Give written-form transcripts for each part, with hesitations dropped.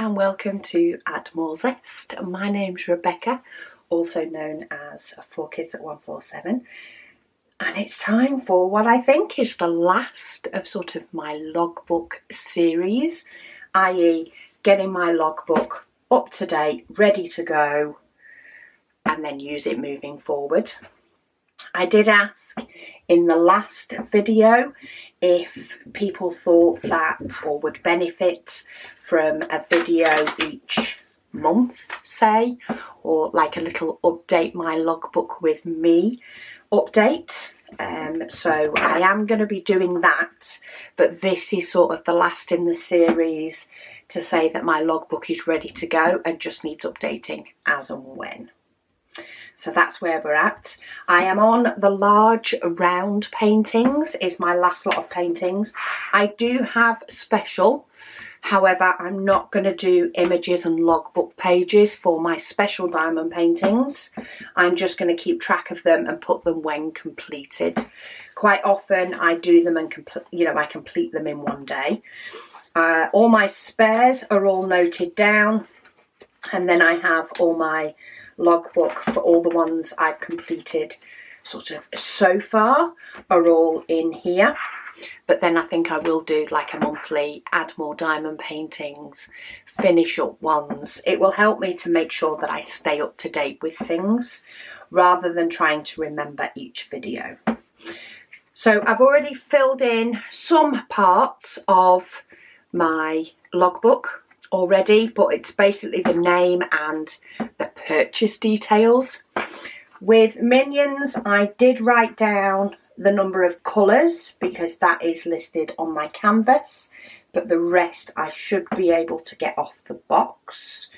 and welcome to Add More Zest. My name's Rebecca, also known as 4Kids at 147, and it's time for what I think is the last of sort of my logbook series, i.e. getting my logbook up to date, ready to go, and then use it moving forward. I did ask in the last video if people thought that or would benefit from a video each month, say, or like a little update my logbook with me update. So I am going to be doing that, but this is sort of the last in the series to say that my logbook is ready to go and just needs updating as and when. So that's where we're at. I am on the large round paintings, is my last lot of paintings. I do have special, however, I'm not going to do images and logbook pages for my special diamond paintings. I'm just going to keep track of them and put them when completed. Quite often I do them and I complete them in one day. All my spares are all noted down, and then I have all my logbook for all the ones I've completed sort of so far are all in here. But then I think I will do like a monthly add more diamond paintings, finish up ones. It will help me to make sure that I stay up to date with things rather than trying to remember each video. So I've already filled in some parts of my logbook already, but it's basically the name and the purchase details. With Minions, I did write down the number of colours because that is listed on my canvas, but the rest I should be able to get off the box.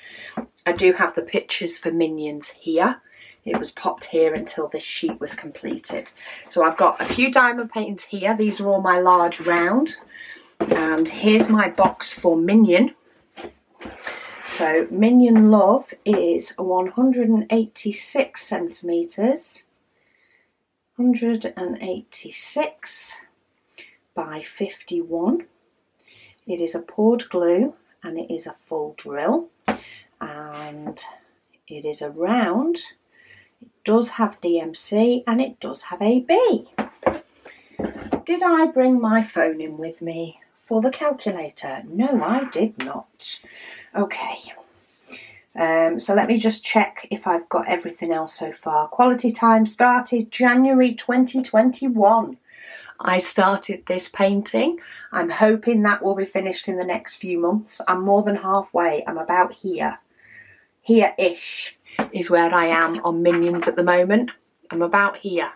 I do have the pictures for Minions here. It was popped here until this sheet was completed. So I've got a few diamond paintings here. These are all my large round, and here's my box for Minion. So Minion Love is 186 centimetres, 186 by 51. It is a poured glue and it is a full drill, and it is a round. It does have DMC and it does have AB. Did I bring my phone in with me for the calculator? No, I did not. Okay, so let me just check if I've got everything else so far. Quality time started January 2021. I started this painting. I'm hoping that will be finished in the next few months. I'm more than halfway. I'm about here. Here-ish is where I am on Minions at the moment. I'm about here.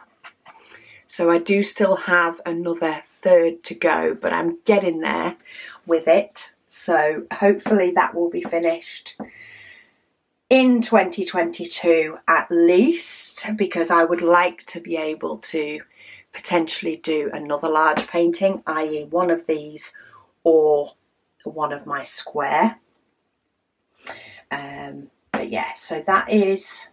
So I do still have another third to go, but I'm getting there with it. So hopefully that will be finished in 2022 at least, because I would like to be able to potentially do another large painting, i.e. one of these or one of my square. But yeah, so that is...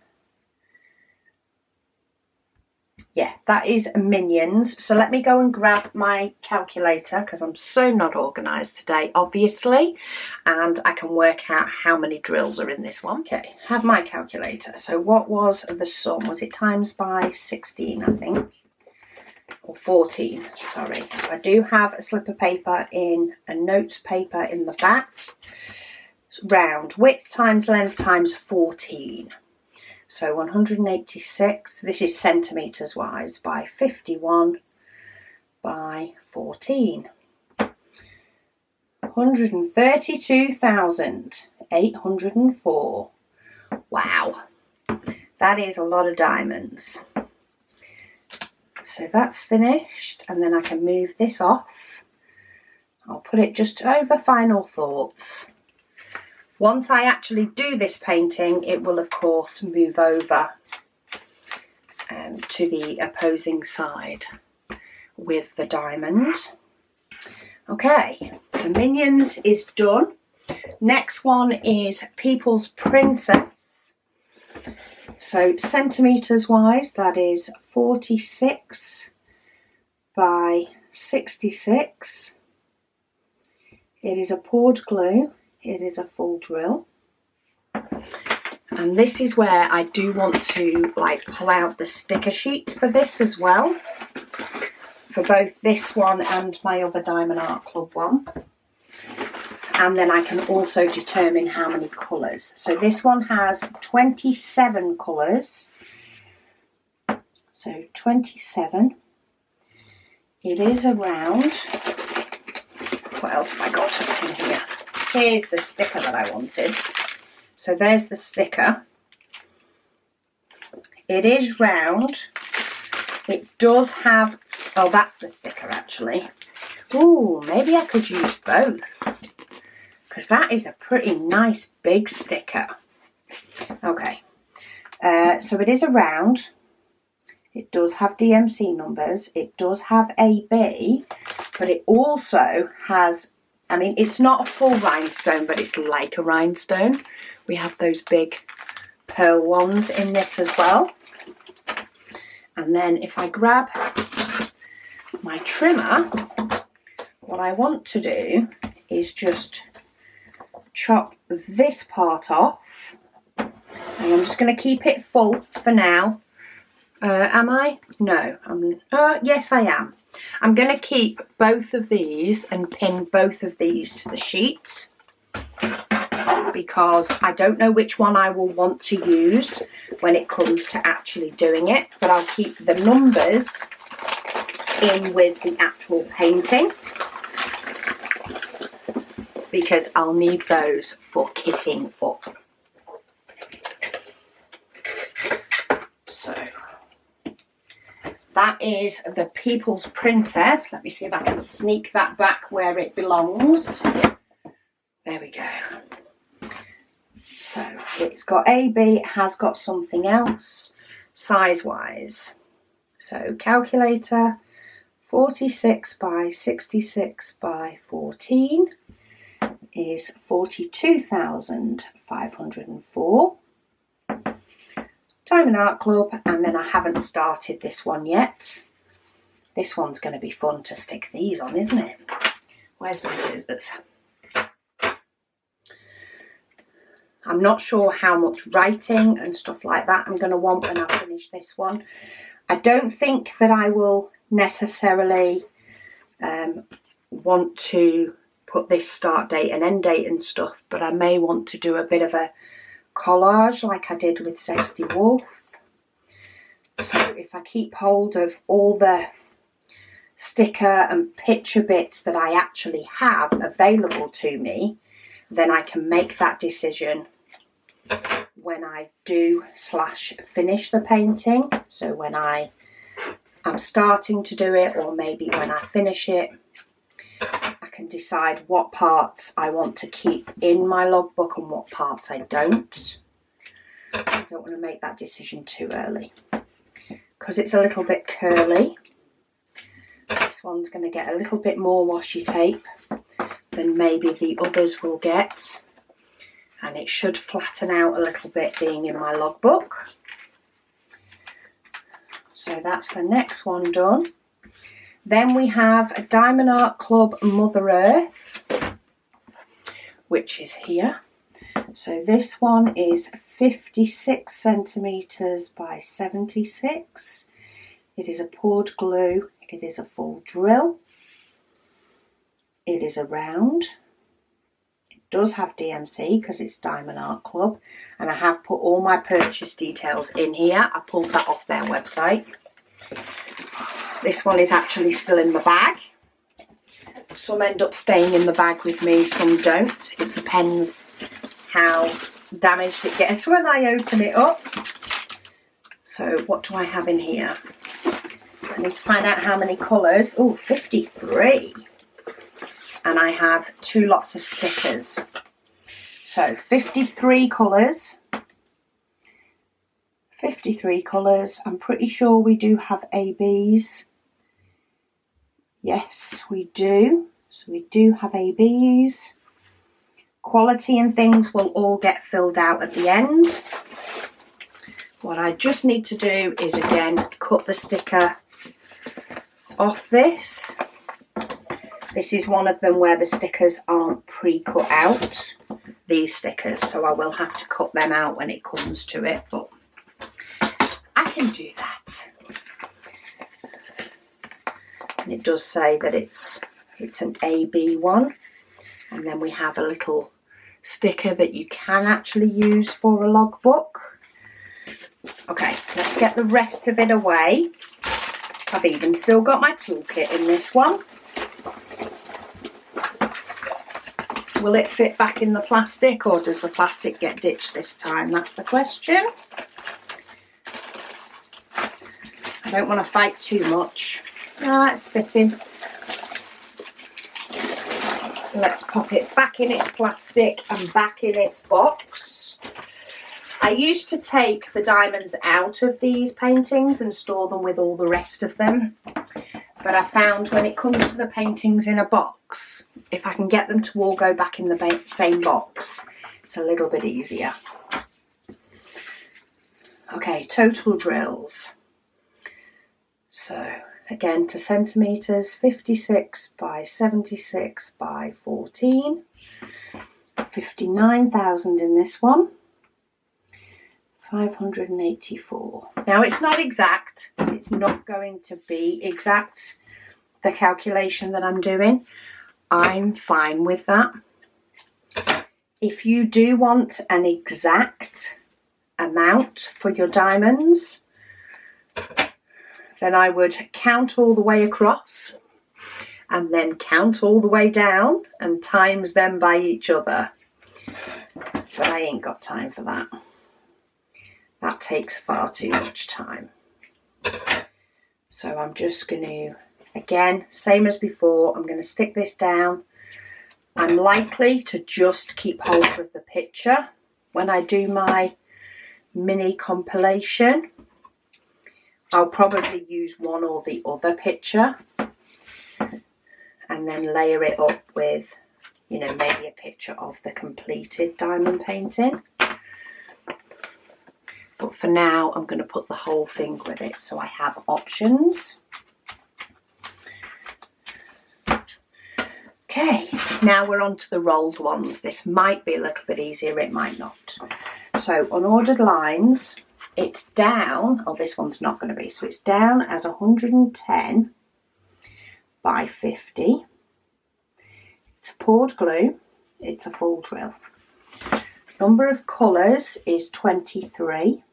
yeah, that is Minions. So let me go and grab my calculator because I'm so not organised today, obviously. And I can work out how many drills are in this one. Okay, have my calculator. So what was the sum? Was it times by 16, I think? Or 14, sorry. So I do have a slip of paper in a notes paper in the back. Round, width times length times 14. So 186, this is centimetres wise, by 51 by 14. 132,804. Wow, that is a lot of diamonds. So that's finished, and then I can move this off. I'll put it just over final thoughts. Once I actually do this painting, it will of course move over to the opposing side with the diamond. Okay, so Minions is done. Next one is People's Princess. So centimetres wise, that is 46 by 66. It is a poured glue. it is a full drill. And this is where I do want to like pull out the sticker sheet for this as well, for both this one and my other Diamond Art Club one. And then I can also determine how many colours. So this one has 27 colours. So 27. It is around, what else have I got in here? Here's the sticker that I wanted. So there's the sticker. It is round. It does have, oh, that's the sticker actually. Ooh, maybe I could use both, because that is a pretty nice big sticker. Okay, so it is a round. It does have DMC numbers. It does have AB, but it also has, I mean, it's not a full rhinestone, but it's like a rhinestone. We have those big pearl ones in this as well. And then if I grab my trimmer, what I want to do is just chop this part off. And I'm just going to keep it full for now. Am I? No. Yes, I am. I'm going to keep both of these and pin both of these to the sheet, because I don't know which one I will want to use when it comes to actually doing it, but I'll keep the numbers in with the actual painting, because I'll need those for kitting up. So that is the People's Princess. Let me see if I can sneak that back where it belongs. There we go. So it's got AB, it has got something else size-wise. So calculator, 46 by 66 by 14 is 42,504. Diamond Art Club, and then I haven't started this one yet. This one's going to be fun to stick these on, isn't it? Where's my scissors? I'm not sure how much writing and stuff like that I'm going to want when I finish this one. I don't think that I will necessarily want to put this start date and end date and stuff, but I may want to do a bit of a collage like I did with Zesty Wolf. So if I keep hold of all the sticker and picture bits that I actually have available to me, then I can make that decision when I do / finish the painting. So when I'm starting to do it, or maybe when I finish it, I can decide what parts I want to keep in my logbook and what parts I don't. I don't want to make that decision too early, because it's a little bit curly. This one's going to get a little bit more washi tape than maybe the others will get, and it should flatten out a little bit being in my logbook. So that's the next one done. Then we have a Diamond Art Club Mother Earth, which is here. So this one is 56 centimetres by 76. It is a poured glue. It is a full drill. It is a round. It does have DMC because it's Diamond Art Club, and I have put all my purchase details in here. I pulled that off their website. This one is actually still in the bag. Some end up staying in the bag with me, some don't. It depends how damaged it gets when I open it up. So what do I have in here? I need to find out how many colours. Oh, 53. And I have 2 lots of stickers. So 53 colours. 53 colours. I'm pretty sure we do have ABs. Yes, we do. So we do have ABs. Quality and things will all get filled out at the end. What I just need to do is, again, cut the sticker off this. This is one of them where the stickers aren't pre-cut out. these stickers, so I will have to cut them out when it comes to it, but I can do that. And it does say that it's an AB one, and then we have a little sticker that you can actually use for a logbook. Okay, let's get the rest of it away. I've even still got my toolkit in this one. Will it fit back in the plastic, or does the plastic get ditched this time? That's the question. I don't want to fight too much. Ah, it's fitting. So let's pop it back in its plastic and back in its box. I used to take the diamonds out of these paintings and store them with all the rest of them. But I found when it comes to the paintings in a box, if I can get them to all go back in the same box, it's a little bit easier. Okay, total drills. So again, to centimetres, 56 by 76 by 14. 59,000 in this one. 584. Now it's not exact. It's not going to be exact, the calculation that I'm doing. I'm fine with that. If you do want an exact amount for your diamonds, then I would count all the way across and then count all the way down and times them by each other. But I ain't got time for that. That takes far too much time. So I'm just going to, again, same as before, I'm going to stick this down. I'm likely to just keep hold of the picture when I do my mini compilation. I'll probably use one or the other picture and then layer it up with, you know, maybe a picture of the completed diamond painting. But for now, I'm going to put the whole thing with it, so I have options. Okay, now we're on to the rolled ones. This might be a little bit easier, it might not. So on ordered lines, it's down, oh, this one's not going to be, so it's down as 110 by 50. It's poured glue, it's a full drill. Number of colours is 23.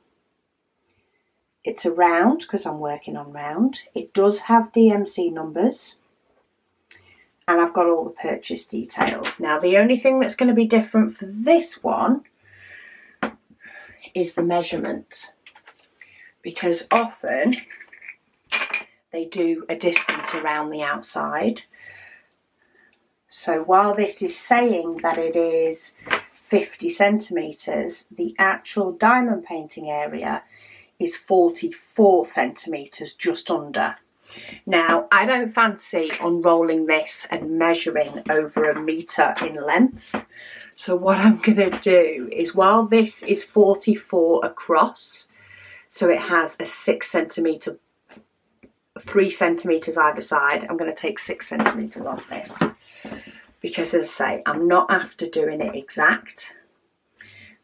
It's a round because I'm working on round. It does have DMC numbers. And I've got all the purchase details. Now the only thing that's going to be different for this one is the measurement. Because often they do a distance around the outside. So while this is saying that it is 50 centimetres, the actual diamond painting area is 44 centimetres, just under. Now, I don't fancy unrolling this and measuring over 1 metre in length. So what I'm going to do is, while this is 44 across, so it has a 6 centimetre, 3 centimetres either side, I'm going to take 6 centimetres off this. Because as I say, I'm not after doing it exact.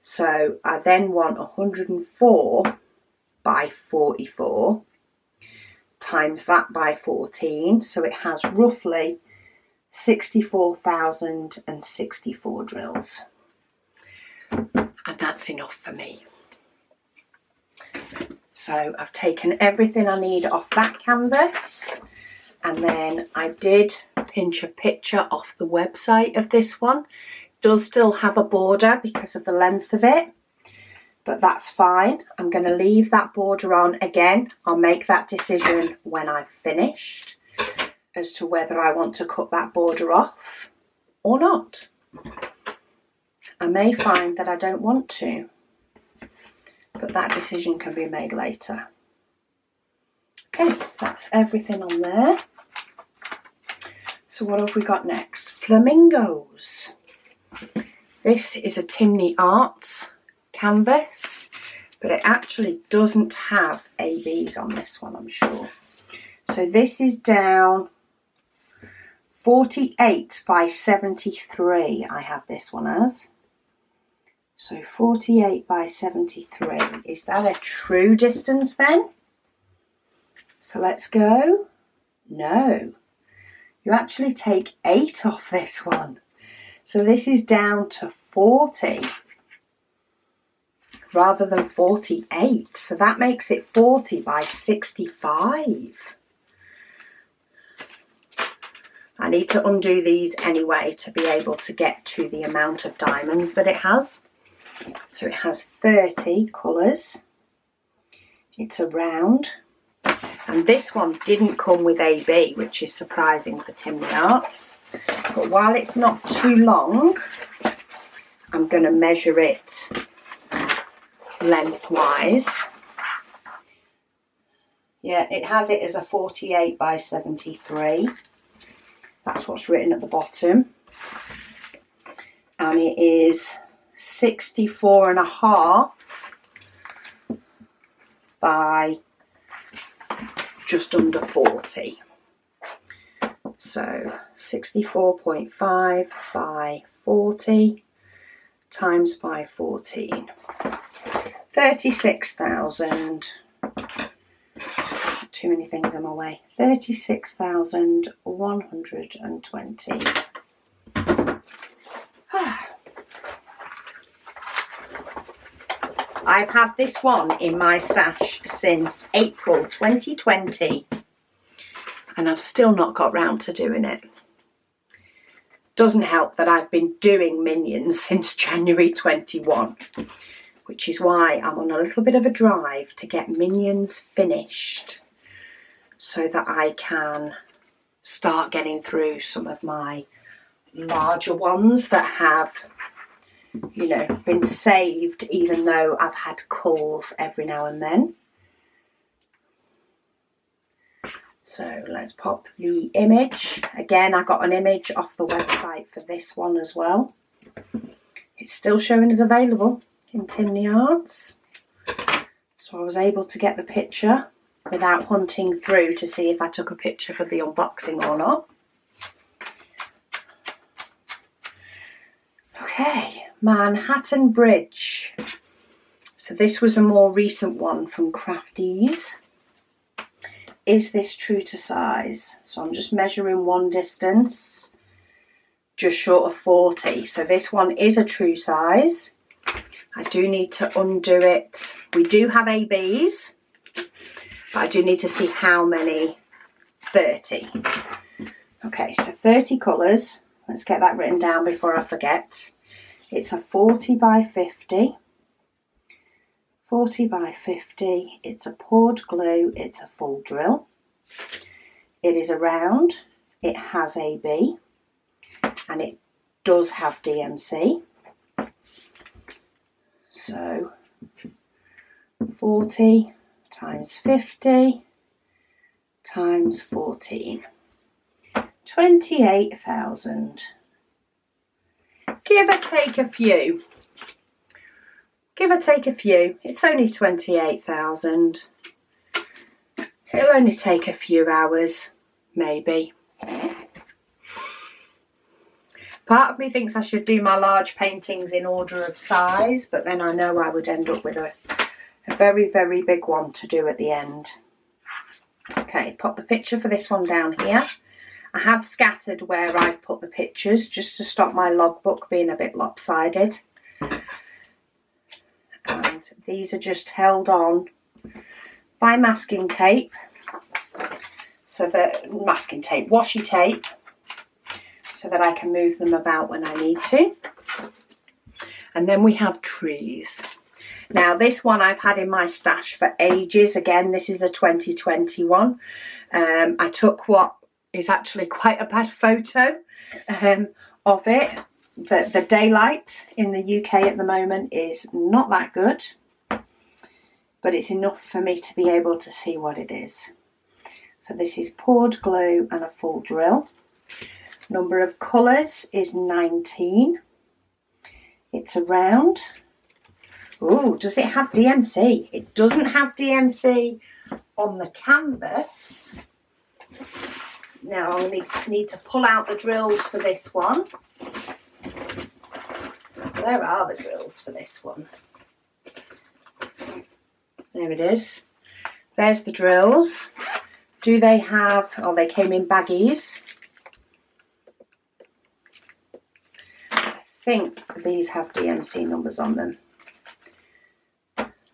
So I then want 104 by 44 times that by 14. So it has roughly 64,064 drills. And that's enough for me. So I've taken everything I need off that canvas. And then I did pinch a picture off the website of this one. It does still have a border because of the length of it, but that's fine. I'm going to leave that border on again. I'll make that decision when I've finished as to whether I want to cut that border off or not. I may find that I don't want to, but that decision can be made later. Okay, that's everything on there. So what have we got next? Flamingos. This is a Chimney Arts canvas, but it actually doesn't have ABs on this one, I'm sure. So this is down 48 by 73, I have this one as. So 48 by 73. Is that a true distance then? So let's go. No. You actually take 8 off this one. So this is down to 40 rather than 48. So that makes it 40 by 65. I need to undo these anyway to be able to get to the amount of diamonds that it has. So it has 30 colours. It's a round. And this one didn't come with AB, which is surprising for Chimney Arts. But while it's not too long, I'm going to measure it lengthwise. Yeah, it has it as a 48 by 73. That's what's written at the bottom. And it is 64.5 by just under 40. So 64.5 by 40 times by 14. 36,000. Too many things in my way. 36,120. I've had this one in my stash since April 2020 and I've still not got round to doing it. Doesn't help that I've been doing Minions since January 21, which is why I'm on a little bit of a drive to get Minions finished so that I can start getting through some of my larger ones that have, you know, been saved, even though I've had culls every now and then. So let's pop the image. Again, I got an image off the website for this one as well. It's still showing as available in Chimney Arts. So I was able to get the picture without hunting through to see if I took a picture for the unboxing or not. Okay, Manhattan Bridge. So this was a more recent one from Crafties. Is this true to size? So I'm just measuring one distance, just short of 40. So this one is a true size. I do need to undo it. We do have ABs, but I do need to see how many. 30. Okay, so 30 colours. Let's get that written down before I forget. It's a 40 by 50. 40 by 50. It's a poured glue. It's a full drill. It is a round. It has AB. And it does have DMC. So 40 times 50 times 14. 28,000. Give or take a few. Give or take a few. It's only 28,000. It'll only take a few hours, maybe. Part of me thinks I should do my large paintings in order of size, but then I know I would end up with a very, very big one to do at the end. Okay, pop the picture for this one down here. I have scattered where I've put the pictures just to stop my logbook being a bit lopsided. And these are just held on by masking tape. So that, washi tape, so that I can move them about when I need to. And then we have trees. Now this one I've had in my stash for ages. Again, this is a 2021. I took what is actually quite a bad photo of it. The daylight in the UK at the moment is not that good, but it's enough for me to be able to see what it is. So this is poured glue and a full drill. Number of colours is 19. It's a round. Ooh, does it have DMC? It doesn't have DMC on the canvas. Now I'll need to pull out the drills for this one. where are the drills for this one? There it is. There's the drills. Do they have, oh, they came in baggies. I think these have DMC numbers on them.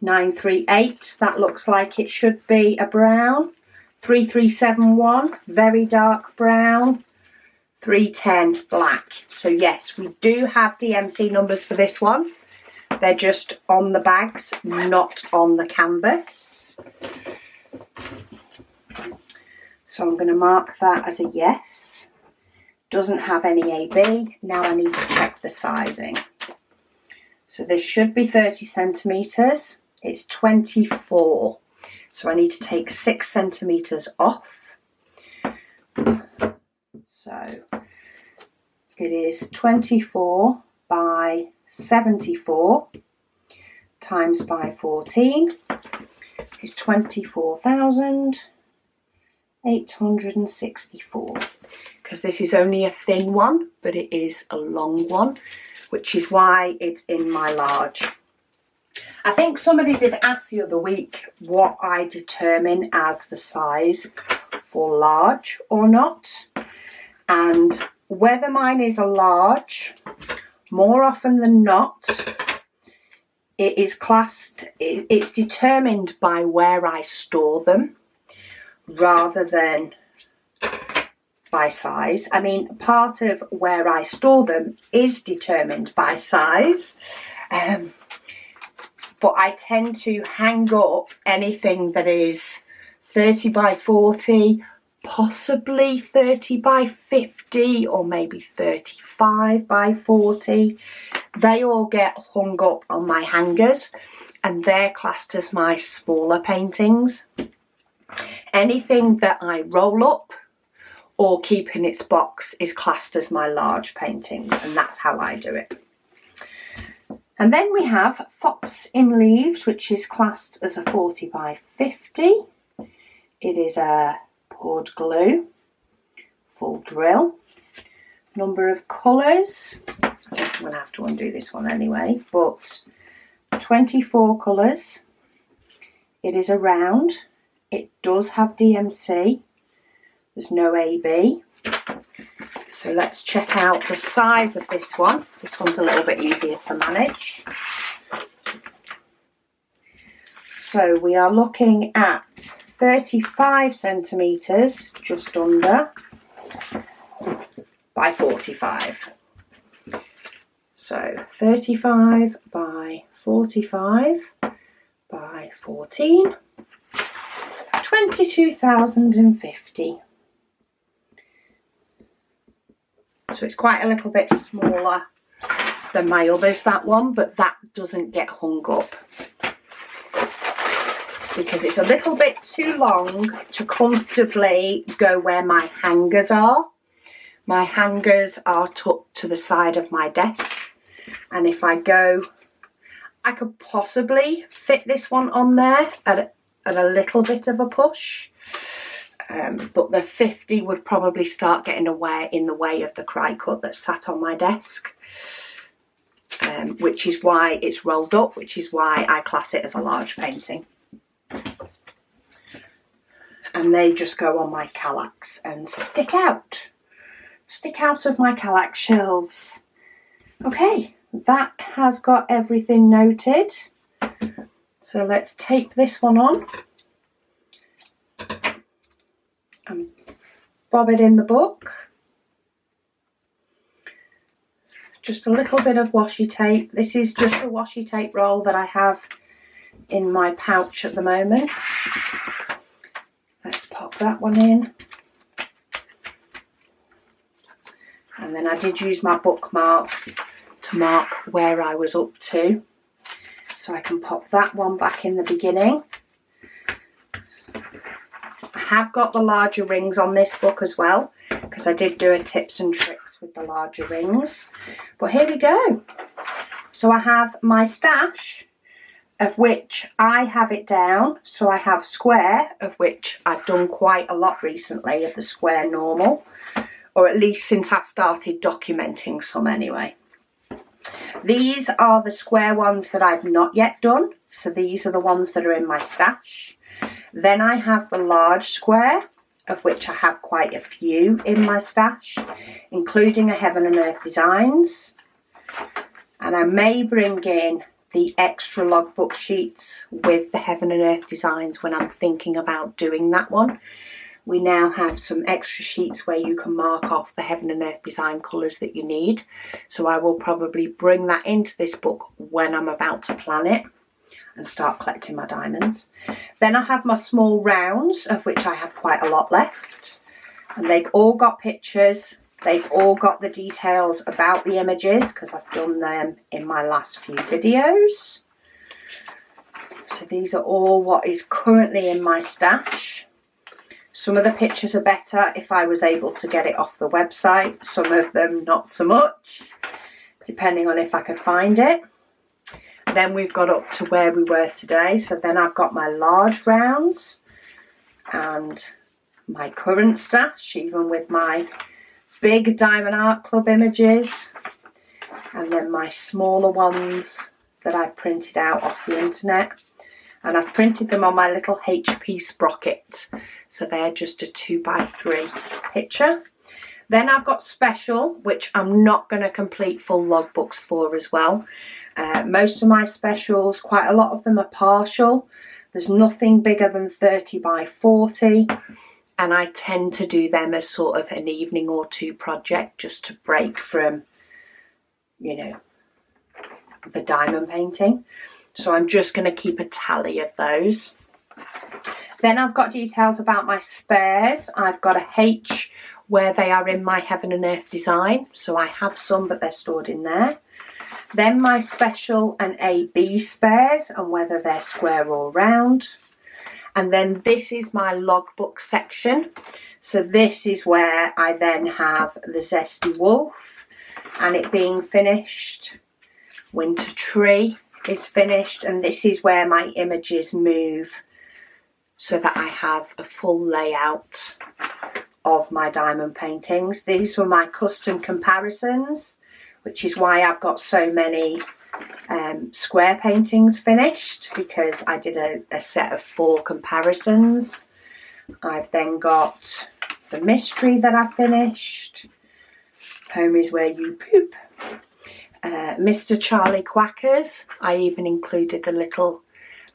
938, that looks like it should be a brown. 3371, very dark brown. 310, black. So yes, we do have DMC numbers for this one. They're just on the bags, not on the canvas. So I'm going to mark that as a yes. Doesn't have any AB. Now I need to check the sizing. So this should be 30 centimetres. It's 24. So I need to take 6 centimetres off. So it is 24 by 74 times by 14 is 24,864. Because this is only a thin one, but it is a long one, which is why it's in my large. I think somebody did ask the other week what I determine as the size for large or not. And whether mine is a large, more often than not, it is classed, it's determined by where I store them rather than by size. I mean, part of where I store them is determined by size, but I tend to hang up anything that is 30 by 40, possibly 30 by 50, or maybe 35 by 40. They all get hung up on my hangers and they're classed as my smaller paintings. Anything that I roll up or keep in its box is classed as my large paintings, and that's how I do it. And then we have Fox in Leaves, which is classed as a 40 by 50. It is a poured glue, full drill. Number of colours, I think I'm going to have to undo this one anyway, but 24 colours. It is a round. It does have DMC. There's no AB. So let's check out the size of this one. This one's a little bit easier to manage. So we are looking at 35 centimetres, just under, by 45. So 35 by 45 by 14, 22,050. So it's quite a little bit smaller than my others, that one, but that doesn't get hung up because it's a little bit too long to comfortably go where my hangers are. My hangers are tucked to the side of my desk, and if I go, I could possibly fit this one on there at a little bit of a push. But the 50 would probably start getting in the way of the cry cut that sat on my desk, which is why it's rolled up, which is why I class it as a large painting. And they just go on my Kallax and stick out of my Kallax shelves. Okay, that has got everything noted. So let's tape this one on and bob it in the book. Just a little bit of washi tape. This is just a washi tape roll that I have in my pouch at the moment. Let's pop that one in. And then I did use my bookmark to mark where I was up to. So I can pop that one back in the beginning. I have got the larger rings on this book as well, because I did do a tips and tricks with the larger rings. But here we go. So I have my stash, of which I have it down. So I have square, of which I've done quite a lot recently, of the square normal, or at least since I started documenting some anyway. These are the square ones that I've not yet done. So these are the ones that are in my stash. Then I have the large square, of which I have quite a few in my stash, including a Heaven and Earth Designs. And I may bring in the extra logbook sheets with the Heaven and Earth Designs when I'm thinking about doing that one. We now have some extra sheets where you can mark off the Heaven and Earth Design colours that you need. So I will probably bring that into this book when I'm about to plan it and start collecting my diamonds. Then I have my small rounds, of which I have quite a lot left. And they've all got pictures. They've all got the details about the images because I've done them in my last few videos. So these are all what is currently in my stash. Some of the pictures are better if I was able to get it off the website. Some of them not so much, depending on if I could find it. Then we've got up to where we were today. So then I've got my large rounds and my current stash, even with my big Diamond Art Club images. And then my smaller ones that I've printed out off the internet. And I've printed them on my little HP sprocket. So they're just a 2x3 picture. Then I've got special, which I'm not going to complete full logbooks for as well. Most of my specials, quite a lot of them are partial. There's nothing bigger than 30x40. And I tend to do them as sort of an evening or two project just to break from, you know, the diamond painting. So I'm just going to keep a tally of those. Then I've got details about my spares. I've got a H where they are in my Heaven and Earth Design. So I have some, but they're stored in there. Then my special and AB spares and whether they're square or round. And then this is my logbook section. So this is where I then have the Zesty Wolf and it being finished. Winter Tree is finished, and this is where my images move so that I have a full layout of my diamond paintings. These were my custom comparisons, which is why I've got so many square paintings finished, because I did a set of 4 comparisons. I've then got the mystery that I finished. Home is where you poop. Mr. Charlie Quackers, I even included the little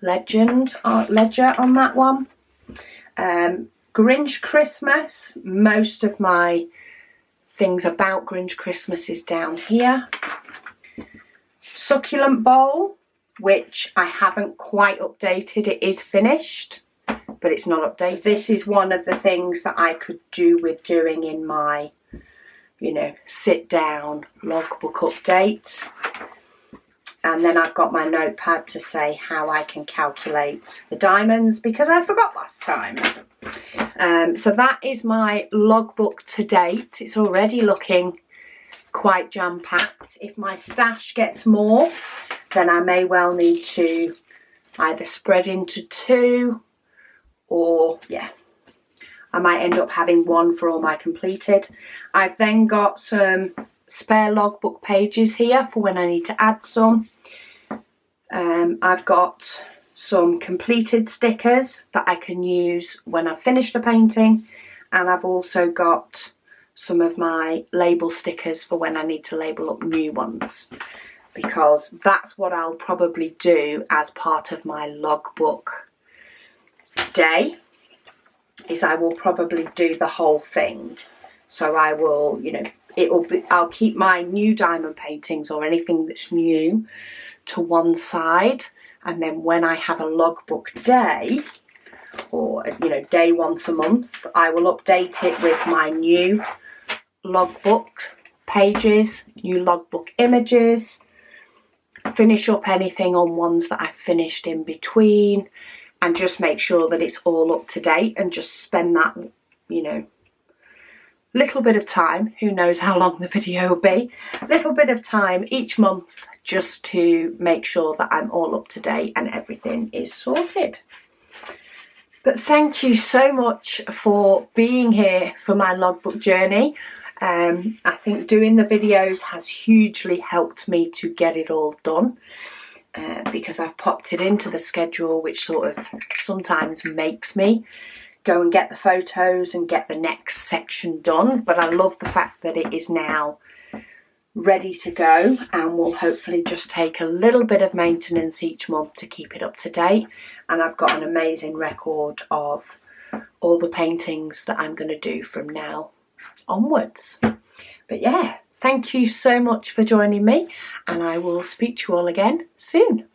ledger on that one. Grinch Christmas, most of my things about Grinch Christmas is down here. Succulent Bowl, which I haven't quite updated. It is finished, but it's not updated. This is one of the things that I could do with doing in my, you know, sit down logbook update. And then I've got my notepad to say how I can calculate the diamonds, because I forgot last time. So that is my logbook to date. It's already looking quite jam-packed. If my stash gets more, then I may well need to either spread into 2 or, yeah, I might end up having 1 for all my completed. I've then got some spare logbook pages here for when I need to add some. I've got some completed stickers that I can use when I've finished a painting, and I've also got some of my label stickers for when I need to label up new ones, because that's what I'll probably do as part of my logbook day, is I will probably do the whole thing. So I will, you know, I'll keep my new diamond paintings or anything that's new to one side, and then when I have a logbook day, or, you know, day once a month, I will update it with my new logbook pages, new logbook images, finish up anything on ones that I've finished in between, and just make sure that it's all up to date, and just spend that, you know, little bit of time, who knows how long the video will be, little bit of time each month just to make sure that I'm all up to date and everything is sorted. But thank you so much for being here for my logbook journey. I think doing the videos has hugely helped me to get it all done, because I've popped it into the schedule, which sort of sometimes makes me go and get the photos and get the next section done. But I love the fact that it is now ready to go and will hopefully just take a little bit of maintenance each month to keep it up to date. And I've got an amazing record of all the paintings that I'm going to do from now onwards. But yeah, thank you so much for joining me, and I will speak to you all again soon.